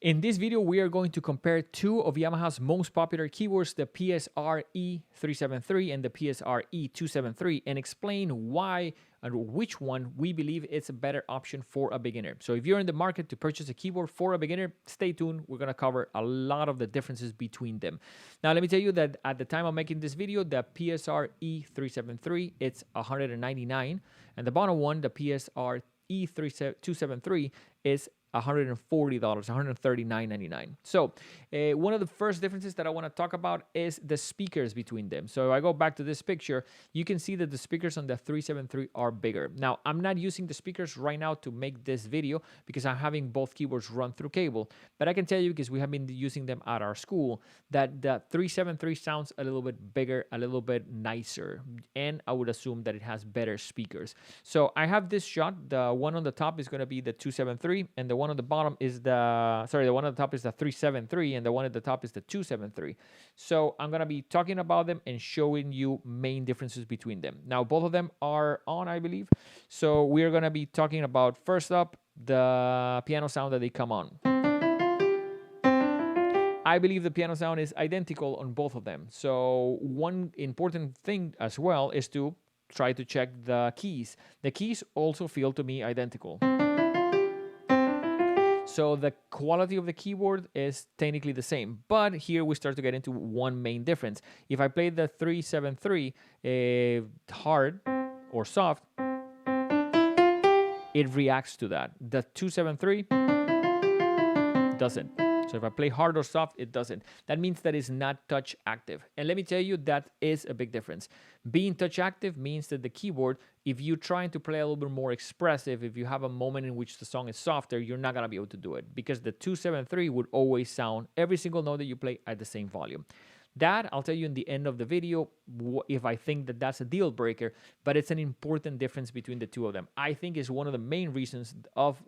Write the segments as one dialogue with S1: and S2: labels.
S1: In this video, we are going to compare two of Yamaha's most popular keyboards, the PSR-E373 and the PSR-E273, and explain why and which one we believe is a better option for a beginner. So if you're in the market to purchase a keyboard for a beginner, stay tuned. We're going to cover a lot of the differences between them. Now, let me tell you that at the time of making this video, the PSR-E373, it's $199, and the bottom one, the PSR-E273, is $140, $139.99. So one of the first differences that I want to talk about is the speakers between them. So if I go back to this picture, you can see that the speakers on the 373 are bigger. Now, I'm not using the speakers right now to make this video because I'm having both keyboards run through cable. But I can tell you, because we have been using them at our school, that the 373 sounds a little bit bigger, a little bit nicer, and I would assume that it has better speakers. So I have this shot. The one on the top is going to be the 273, and the one on the bottom is the one on the top is the 373, and the one at the top is the 273. So I'm going to be talking about them and showing you main differences between them. Now, both of them are on, I believe. So we're going to be talking about, first up, the piano sound that they come on. I believe the piano sound is identical on both of them. So one important thing as well is to try to check the keys. The keys also feel to me identical. So the quality of the keyboard is technically the same, but here we start to get into one main difference. If I play the 373 hard or soft, it reacts to that. The 273 doesn't. So if I play hard or soft, it doesn't. That means that it's not touch active. And let me tell you, that is a big difference. Being touch active means that the keyboard, if you're trying to play a little bit more expressive, if you have a moment in which the song is softer, you're not going to be able to do it, because the 273 would always sound every single note that you play at the same volume. That, I'll tell you in the end of the video if I think that that's a deal breaker, but it's an important difference between the two of them. I think is one of the main reasons of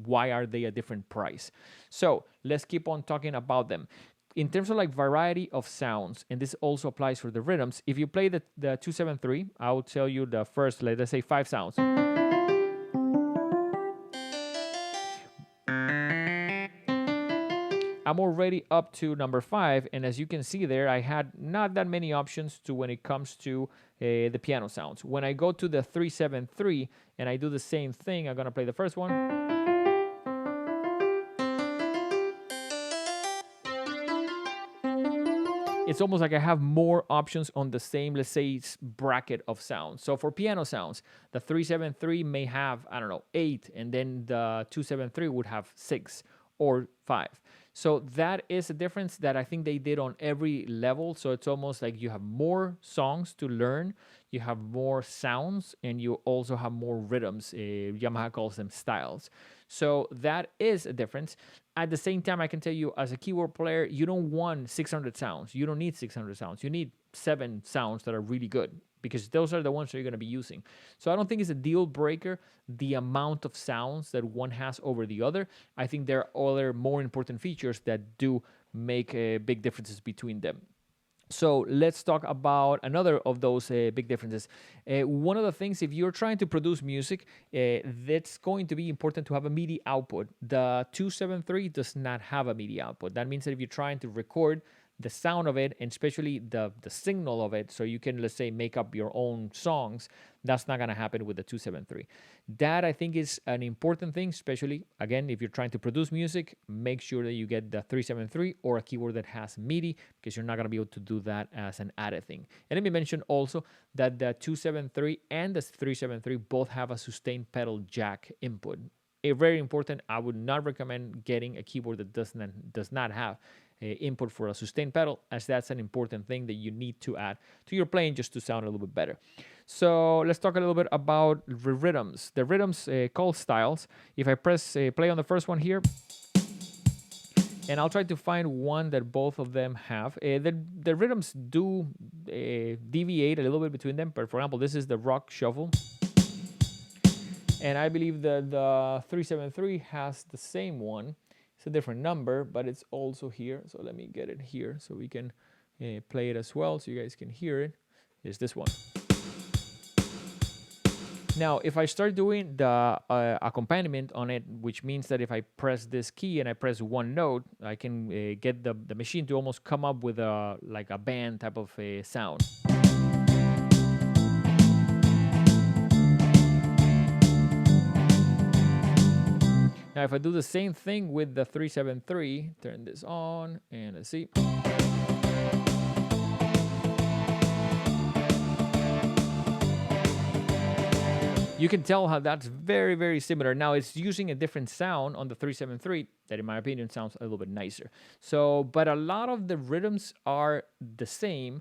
S1: why are they a different price. So let's keep on talking about them. In terms of like variety of sounds, and this also applies for the rhythms, if you play the 273, I'll tell you the first, let's say 5 sounds. I'm already up to number 5, and as you can see there, I had not that many options to when it comes to the piano sounds. When I go to the 373 and I do the same thing, I'm gonna play the first one. It's almost like I have more options on the same, let's say, bracket of sounds. So for piano sounds, the 373 may have, I don't know, 8, and then the 273 would have 6 or 5. So that is a difference that I think they did on every level. So it's almost like you have more songs to learn, you have more sounds, and you also have more rhythms. Yamaha calls them styles. So that is a difference. At the same time, I can tell you, as a keyboard player, you don't want 600 sounds. You don't need 600 sounds. You need 7 sounds that are really good, because those are the ones that you're going to be using. So I don't think it's a deal breaker, the amount of sounds that one has over the other. I think there are other more important features that do make big differences between them. So let's talk about another of those big differences. One of the things, if you're trying to produce music, that's going to be important to have a MIDI output. The 273 does not have a MIDI output. That means that if you're trying to record the sound of it, and especially the signal of it, so you can, let's say, make up your own songs, that's not going to happen with the 273. That, I think, is an important thing, especially, again, if you're trying to produce music, make sure that you get the 373 or a keyboard that has MIDI, because you're not going to be able to do that as an added thing. And let me mention also that the 273 and the 373 both have a sustained pedal jack input. Very important. I would not recommend getting a keyboard that does not have input for a sustained pedal, as that's an important thing that you need to add to your playing just to sound a little bit better. So let's talk a little bit about the rhythms. The rhythms called styles. If I press play on the first one here, and I'll try to find one that both of them have. The rhythms do deviate a little bit between them. But for example, this is the rock shuffle. And I believe that the 373 has the same one. It's a different number, but it's also here. So let me get it here so we can play it as well so you guys can hear it. It's this one. Now, if I start doing the accompaniment on it, which means that if I press this key and I press one note, I can get the machine to almost come up with a like a band type of sound. Now, if I do the same thing with the 373, turn this on and let's see. You can tell how that's very, very similar. Now, it's using a different sound on the 373 that, in my opinion, sounds a little bit nicer. So, but a lot of the rhythms are the same,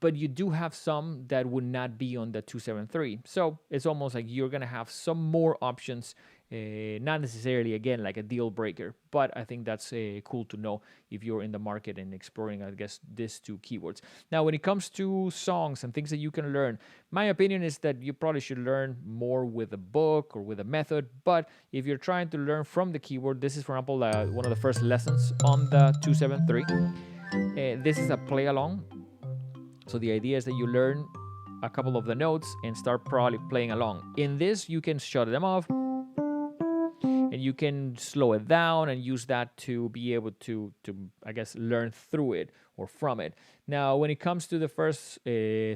S1: but you do have some that would not be on the 273. So it's almost like you're going to have some more options. Not necessarily, again, like a deal breaker, but I think that's cool to know if you're in the market and exploring, I guess, these two keyboards. Now, when it comes to songs and things that you can learn, my opinion is that you probably should learn more with a book or with a method. But if you're trying to learn from the keyboard, this is, for example, one of the first lessons on the 273. This is a play along. So the idea is that you learn a couple of the notes and start probably playing along. In this, you can shut them off, and you can slow it down and use that to be able to I guess, learn through it or from it. Now, when it comes to the first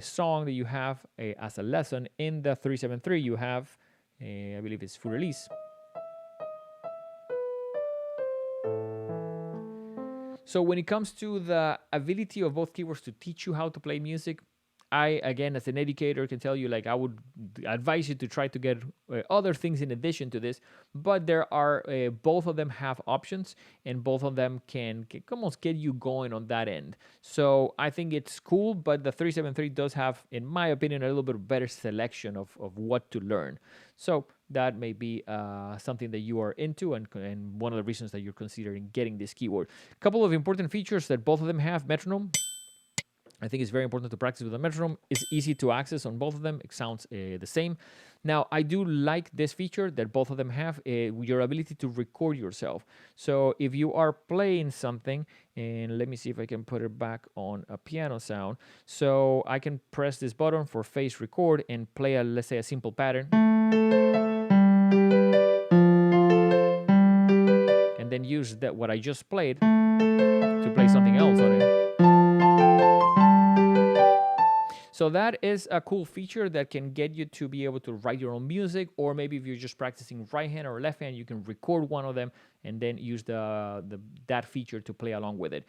S1: song that you have as a lesson in the 373, you have, I believe it's Full Release. So when it comes to the ability of both keyboards to teach you how to play music, I, again, as an educator, can tell you, like, I would advise you to try to get other things in addition to this, but there are, both of them have options, and both of them can almost get you going on that end. So I think it's cool, but the 373 does have, in my opinion, a little bit better selection of what to learn. So that may be something that you are into, and one of the reasons that you're considering getting this keyboard. A couple of important features that both of them have: metronome. I think it's very important to practice with a metronome. It's easy to access on both of them. It sounds the same. Now, I do like this feature that both of them have, your ability to record yourself. So if you are playing something, and let me see if I can put it back on a piano sound. So I can press this button for face record and play, let's say, a simple pattern. And then use what I just played to play something else on it. So that is a cool feature that can get you to be able to write your own music, or maybe if you're just practicing right hand or left hand, you can record one of them and then use that feature to play along with it.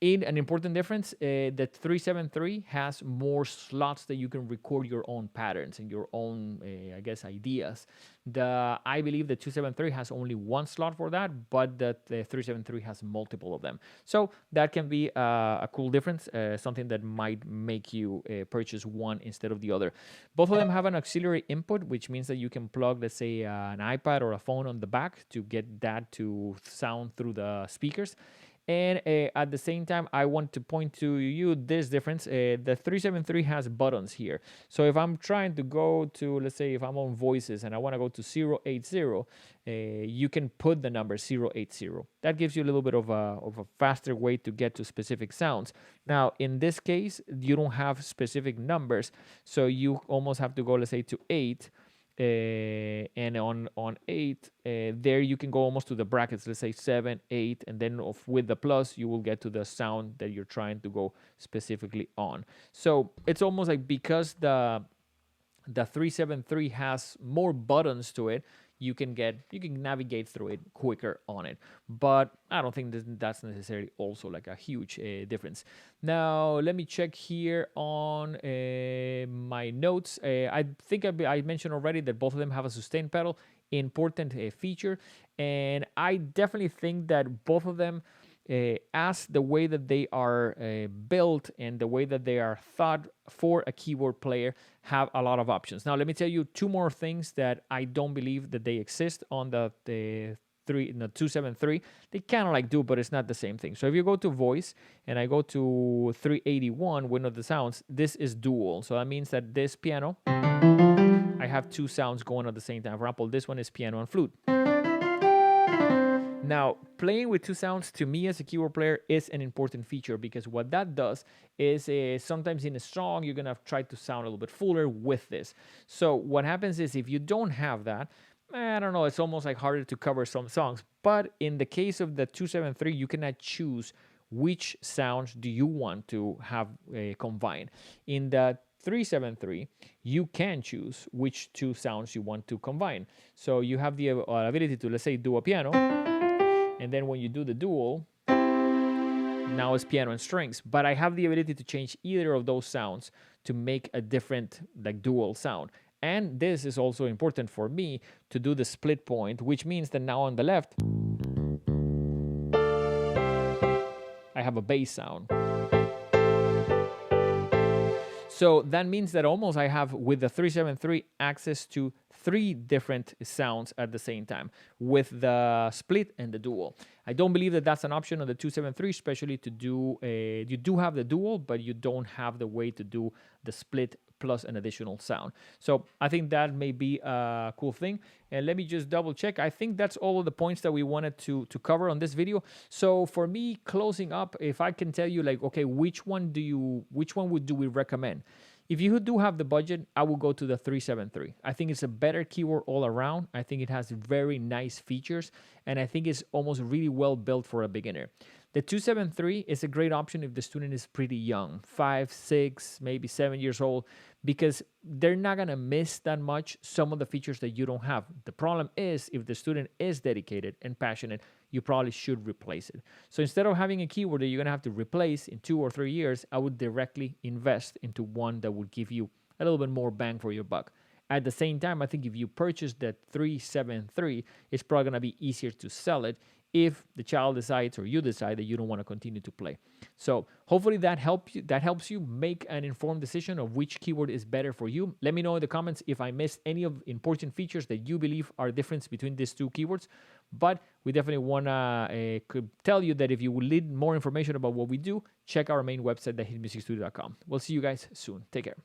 S1: An important difference, the 373 has more slots that you can record your own patterns and your own, I guess, ideas. I believe the 273 has only one slot for that, but the 373 has multiple of them. So that can be a cool difference, something that might make you purchase one instead of the other. Both of them have an auxiliary input, which means that you can plug, let's say, an iPad or a phone on the back to get that to sound through the speakers. And at the same time, I want to point to you this difference. The 373 has buttons here. So if I'm trying to go to, let's say, if I'm on voices and I want to go to 080, you can put the number 080. That gives you a little bit of a faster way to get to specific sounds. Now, in this case, you don't have specific numbers. So you almost have to go, let's say, to 8. And on 8, there you can go almost to the brackets, let's say 7, 8, and then with the plus you will get to the sound that you're trying to go specifically on. So it's almost like, because the 373 has more buttons to it, you can navigate through it quicker on it. But I don't think that's necessarily also like a huge difference. Now, let me check here on my notes. I think I mentioned already that both of them have a sustain pedal, important feature. And I definitely think that both of them, as the way that they are built and the way that they are thought for a keyboard player, have a lot of options. Now, let me tell you two more things that I don't believe that they exist on the 273. They kind of like do, but it's not the same thing. So if you go to voice and I go to 381, one of the sounds, this is dual. So that means that this piano, I have two sounds going at the same time. For example, this one is piano and flute. Now, playing with two sounds to me as a keyboard player is an important feature, because what that does is sometimes in a song, you're going to try to sound a little bit fuller with this. So what happens is if you don't have that, I don't know, it's almost like harder to cover some songs. But in the case of the 273, you cannot choose which sounds do you want to have combined. In the 373, you can choose which two sounds you want to combine. So you have the ability to, let's say, do a piano, and then when you do the dual, now it's piano and strings. But I have the ability to change either of those sounds to make a different, like, dual sound. And this is also important for me to do the split point, which means that now on the left, I have a bass sound. So that means that almost I have, with the 373, access to 3 different sounds at the same time with the split and the dual. I don't believe that that's an option on the 273, especially to do you do have the dual, but you don't have the way to do the split plus an additional sound. So I think that may be a cool thing. And let me just double check. I think that's all of the points that we wanted to cover on this video. So for me, closing up, if I can tell you, like, okay, which one do we recommend? If you do have the budget, I will go to the 373. I think it's a better keyboard all around. I think it has very nice features, and I think it's almost really well built for a beginner. The 273 is a great option if the student is pretty young, 5, 6, maybe 7 years old, because they're not going to miss that much some of the features that you don't have. The problem is, if the student is dedicated and passionate, you probably should replace it. So instead of having a keyboard that you're going to have to replace in 2 or 3 years, I would directly invest into one that would give you a little bit more bang for your buck. At the same time, I think if you purchase the 373, it's probably going to be easier to sell it if the child decides, or you decide, that you don't want to continue to play. So hopefully that helps you make an informed decision of which keyboard is better for you. Let me know in the comments if I missed any of important features that you believe are difference between these two keyboards. But we definitely want to tell you that if you would need more information about what we do, check our main website, thehitmusicstudio.com. We'll see you guys soon. Take care.